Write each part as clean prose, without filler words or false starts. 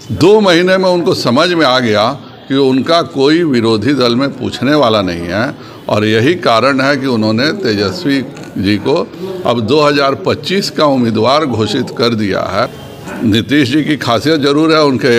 2 महीने में उनको समझ में आ गया कि उनका कोई विरोधी दल में पूछने वाला नहीं है और यही कारण है कि उन्होंने तेजस्वी जी को अब 2025 का उम्मीदवार घोषित कर दिया है। नीतीश जी की खासियत जरूर है, उनके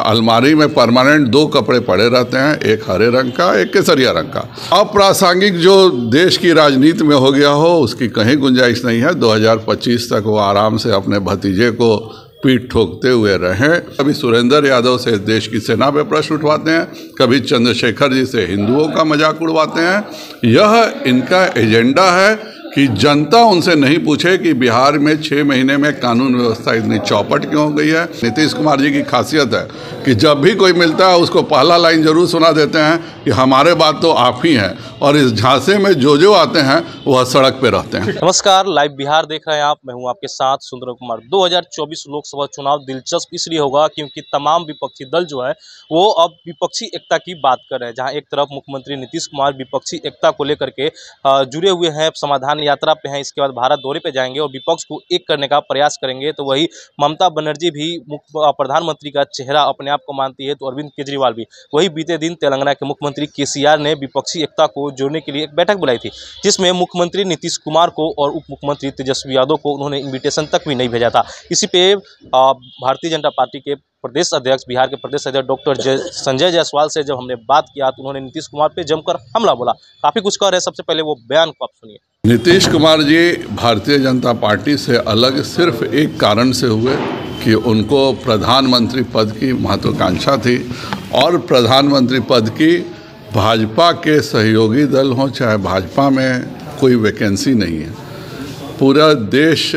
अलमारी में परमानेंट 2 कपड़े पड़े रहते हैं, एक हरे रंग का, एक केसरिया रंग का। अप्रासंगिक जो देश की राजनीति में हो गया हो उसकी कहीं गुंजाइश नहीं है। 2025 तक वो आराम से अपने भतीजे को पीठ ठोकते हुए रहें। कभी सुरेंद्र यादव से देश की सेना पे प्रश्न उठवाते हैं, कभी चंद्रशेखर जी से हिंदुओं का मजाक उड़वाते हैं। यह इनका एजेंडा है कि जनता उनसे नहीं पूछे कि बिहार में 6 महीने में कानून व्यवस्था इतनी चौपट क्यों हो गई है। नीतीश कुमार जी की खासियत है कि जब भी कोई मिलता है उसको पहला लाइन जरूर सुना देते हैं कि हमारे बात तो आप ही हैं, और इस झांसे में जो आते हैं वह सड़क पे रहते हैं। नमस्कार, लाइव बिहार देख रहे हैं आप। मैं हूं आपके साथ सुंदर कुमार। 2024 लोकसभा चुनाव दिलचस्प इसलिए होगा क्योंकि तमाम विपक्षी दल जो है वो अब विपक्षी एकता की बात कर रहे हैं। जहां एक तरफ मुख्यमंत्री नीतीश कुमार विपक्षी एकता को लेकर के जुड़े हुए हैं, समाधान यात्रा पे हैं, इसके बाद भारत दौरे पे जाएंगे और विपक्ष को एक करने का प्रयास करेंगे। तो वही ममता बनर्जी भी प्रधानमंत्री का चेहरा अपने आप को मानती है, तो अरविंद केजरीवाल भी। वही बीते दिन तेलंगाना के मुख्यमंत्री केसीआर ने विपक्षी एकता को जोड़ने के लिए एक बैठक बुलाई थी, जिसमें मुख्यमंत्री नीतीश कुमार को और उप मुख्यमंत्री तेजस्वी यादव को उन्होंने इन्विटेशन तक भी नहीं भेजा था। इसी पे भारतीय जनता पार्टी के प्रदेश अध्यक्ष, बिहार के प्रदेश अध्यक्ष डॉक्टर संजय जायसवाल से जब हमने बात किया तो उन्होंने नीतीश कुमार पे जमकर हमला बोला। काफी कुछ कह रहे हैं, सबसे पहले वो बयान को आप सुनिए। नीतीश कुमार जी भारतीय जनता पार्टी से अलग सिर्फ एक कारण से हुए कि उनको प्रधानमंत्री पद की महत्वाकांक्षा थी, और प्रधानमंत्री पद की भाजपा के सहयोगी दल हों चाहे भाजपा में कोई वैकेंसी नहीं है। पूरा देश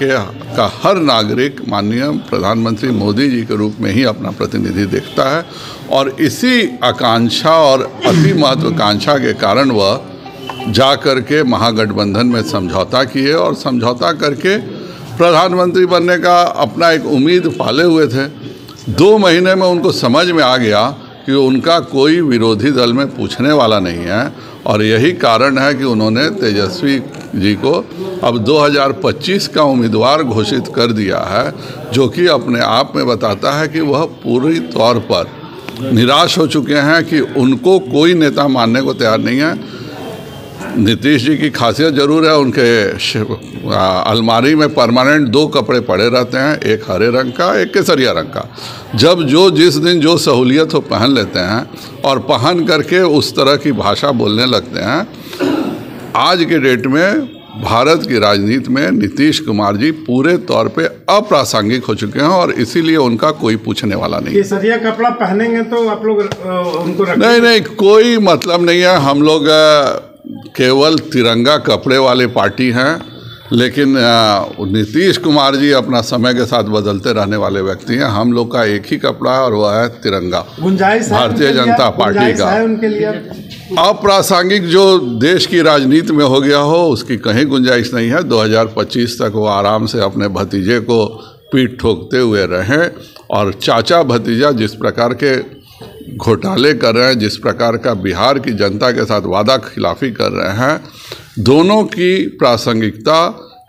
का हर नागरिक माननीय प्रधानमंत्री मोदी जी के रूप में ही अपना प्रतिनिधि देखता है, और इसी आकांक्षा और अति महत्वाकांक्षा के कारण वह जा करके महागठबंधन में समझौता किए और समझौता करके प्रधानमंत्री बनने का अपना एक उम्मीद पाले हुए थे। 2 महीने में उनको समझ में आ गया कि उनका कोई विरोधी दल में पूछने वाला नहीं है, और यही कारण है कि उन्होंने तेजस्वी जी को अब 2025 का उम्मीदवार घोषित कर दिया है, जो कि अपने आप में बताता है कि वह पूरी तौर पर निराश हो चुके हैं कि उनको कोई नेता मानने को तैयार नहीं है। नीतीश जी की खासियत जरूर है, उनके अलमारी में परमानेंट 2 कपड़े पड़े रहते हैं, एक हरे रंग का, एक केसरिया रंग का। जब जिस दिन जो सहूलियत हो पहन लेते हैं और पहन करके उस तरह की भाषा बोलने लगते हैं। आज के डेट में भारत की राजनीति में नीतीश कुमार जी पूरे तौर पे अप्रासंगिक हो चुके हैं, और इसीलिए उनका कोई पूछने वाला नहीं। केसरिया कपड़ा पहनेंगे तो आप लोग उनको नहीं, कोई मतलब नहीं है। हम लोग केवल तिरंगा कपड़े वाली पार्टी हैं, लेकिन नीतीश कुमार जी अपना समय के साथ बदलते रहने वाले व्यक्ति हैं। हम लोग का एक ही कपड़ा है और वह है तिरंगा, भारतीय जनता पार्टी का। उनके लिए अप्रासंगिक जो देश की राजनीति में हो गया हो उसकी कहीं गुंजाइश नहीं है। 2025 तक वो आराम से अपने भतीजे को पीठ ठोकते हुए रहें, और चाचा भतीजा जिस प्रकार के घोटाले कर रहे हैं, जिस प्रकार का बिहार की जनता के साथ वादा खिलाफी कर रहे हैं, दोनों की प्रासंगिकता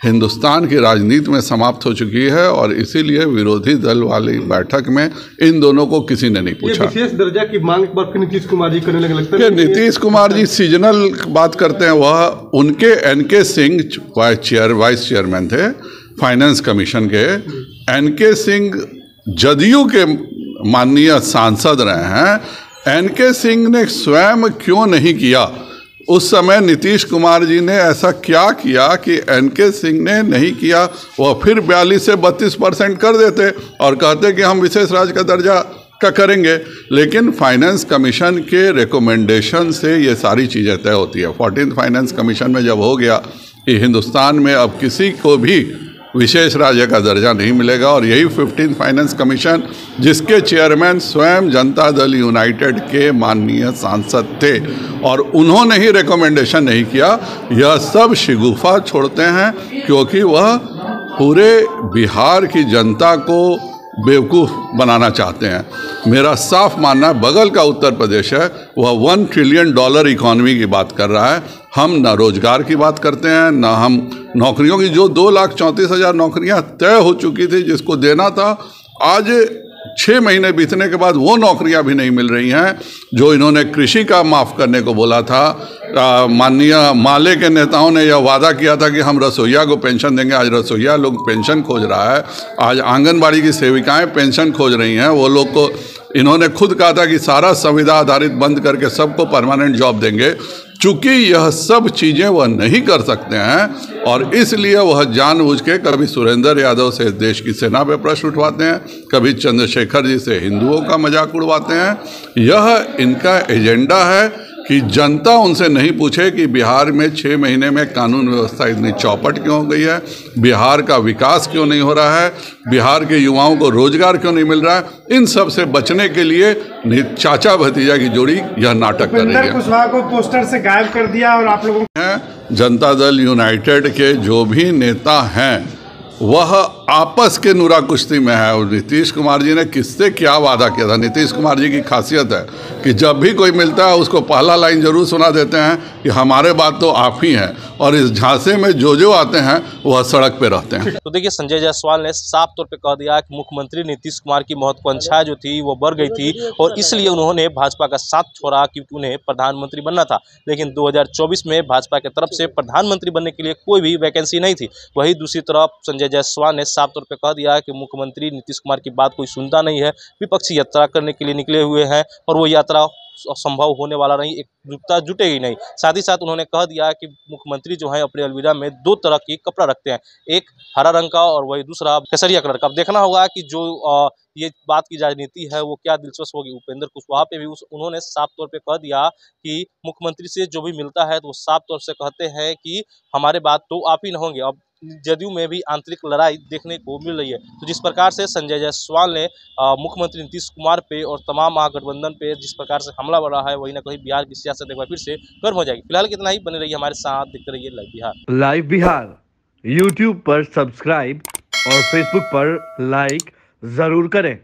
हिंदुस्तान की राजनीति में समाप्त हो चुकी है, और इसीलिए विरोधी दल वाली बैठक में इन दोनों को किसी ने नहीं पूछा। विशेष दर्जा की मांग पर नीतीश कुमार जी करने लगे, लगता है कि नीतीश कुमार जी सीजनल बात करते हैं। वह उनके एनके सिंह वाइस चेयरमैन थे फाइनेंस कमीशन के। एनके सिंह जदयू के माननीय सांसद रहे हैं। एनके सिंह ने स्वयं क्यों नहीं किया? उस समय नीतीश कुमार जी ने ऐसा क्या किया कि एनके सिंह ने नहीं किया? वह फिर 42 से 32% कर देते और कहते कि हम विशेष राज्य का दर्जा का करेंगे। लेकिन फाइनेंस कमीशन के रिकमेंडेशन से ये सारी चीज़ें तय होती है। 14th फाइनेंस कमीशन में जब हो गया कि हिंदुस्तान में अब किसी को भी विशेष राज्य का दर्जा नहीं मिलेगा, और यही 15th फाइनेंस कमीशन जिसके चेयरमैन स्वयं जनता दल यूनाइटेड के माननीय सांसद थे, और उन्होंने ही रिकमेंडेशन नहीं किया। यह सब शिगुफा छोड़ते हैं क्योंकि वह पूरे बिहार की जनता को बेवकूफ़ बनाना चाहते हैं। मेरा साफ मानना है, बगल का उत्तर प्रदेश है, वह $1 ट्रिलियन इकॉनमी की बात कर रहा है। हम न रोजगार की बात करते हैं, न हम नौकरियों की। जो 2,34,000 नौकरियां तय हो चुकी थी जिसको देना था, आज 6 महीने बीतने के बाद वो नौकरियां भी नहीं मिल रही हैं जो इन्होंने कृषि का माफ़ करने को बोला था। माननीय माले के नेताओं ने यह वादा किया था कि हम रसोइया को पेंशन देंगे। आज रसोइया लोग पेंशन खोज रहा है। आज आंगनबाड़ी की सेविकाएं पेंशन खोज रही हैं। वो लोग को इन्होंने खुद कहा था कि सारा संविदा आधारित बंद करके सबको परमानेंट जॉब देंगे। चूँकि यह सब चीज़ें वह नहीं कर सकते हैं और इसलिए वह जानबूझ के कभी सुरेंद्र यादव से देश की सेना पे प्रश्न उठवाते हैं, कभी चंद्रशेखर जी से हिंदुओं का मजाक उड़वाते हैं। यह इनका एजेंडा है कि जनता उनसे नहीं पूछे कि बिहार में 6 महीने में कानून व्यवस्था इतनी चौपट क्यों हो गई है, बिहार का विकास क्यों नहीं हो रहा है, बिहार के युवाओं को रोजगार क्यों नहीं मिल रहा है। इन सब से बचने के लिए चाचा भतीजा की जोड़ी यह नाटक कर रही है। कुशवाहा को पोस्टर से गायब कर दिया और आप लोगों जनता दल यूनाइटेड के जो भी नेता हैं वह आपस के नुरा कुश्ती में है। और नीतीश कुमार जी ने किससे क्या वादा किया था। नीतीश कुमार जी की खासियत है कि जब भी कोई मिलता है उसको पहला लाइन जरूर सुना देते हैं कि हमारे बात तो आप ही हैं, और इस झांसे में जो आते हैं वह सड़क पे रहते हैं। तो देखिए, संजय जायसवाल ने साफ तौर पे कह दिया कि मुख्यमंत्री नीतीश कुमार की महत्वाकांक्षा जो थी वो बढ़ गई थी और इसलिए उन्होंने भाजपा का साथ छोड़ा क्योंकि उन्हें प्रधानमंत्री बनना था। लेकिन 2024 में भाजपा की तरफ से प्रधानमंत्री बनने के लिए कोई भी वैकेंसी नहीं थी। वहीं दूसरी तरफ संजय जायसवाल ने साफ तौर पे कह दिया कि मुख्यमंत्री नीतीश कुमार की बात कोई सुनता नहीं है, विपक्षी यात्रा करने के लिए निकले हुए हैं और वो यात्रा संभव होने वाला नहीं, एकजुटता जुटेगी नहीं। साथ ही साथ उन्होंने कह दिया कि मुख्यमंत्री जो है अपने अलविदा में 2 तरह की कपड़ा रखते हैं, एक हरा रंग का और वही दूसरा केसरिया कलर का। अब देखना होगा कि जो ये बात की राजनीति है वो क्या दिलचस्प होगी। उपेंद्र कुशवाहा पे भी उन्होंने साफ तौर पे कह दिया कि मुख्यमंत्री से जो भी मिलता है तो वो साफ तौर से कहते हैं कि हमारे बात तो आप ही न होंगे। अब जदयू में भी आंतरिक लड़ाई देखने को मिल रही है। तो जिस प्रकार से संजय जायसवाल ने मुख्यमंत्री नीतीश कुमार पे और तमाम महागठबंधन पे जिस प्रकार से हमला बढ़ा है, वही ना कहीं बिहार की सियासत एक बार फिर से गर्म हो जाएगी। फिलहाल कितना ही, बने रहिए हमारे साथ, देखते रहिए live Bihar. Live Bihar YouTube पर सब्सक्राइब और फेसबुक पर लाइक जरूर करें।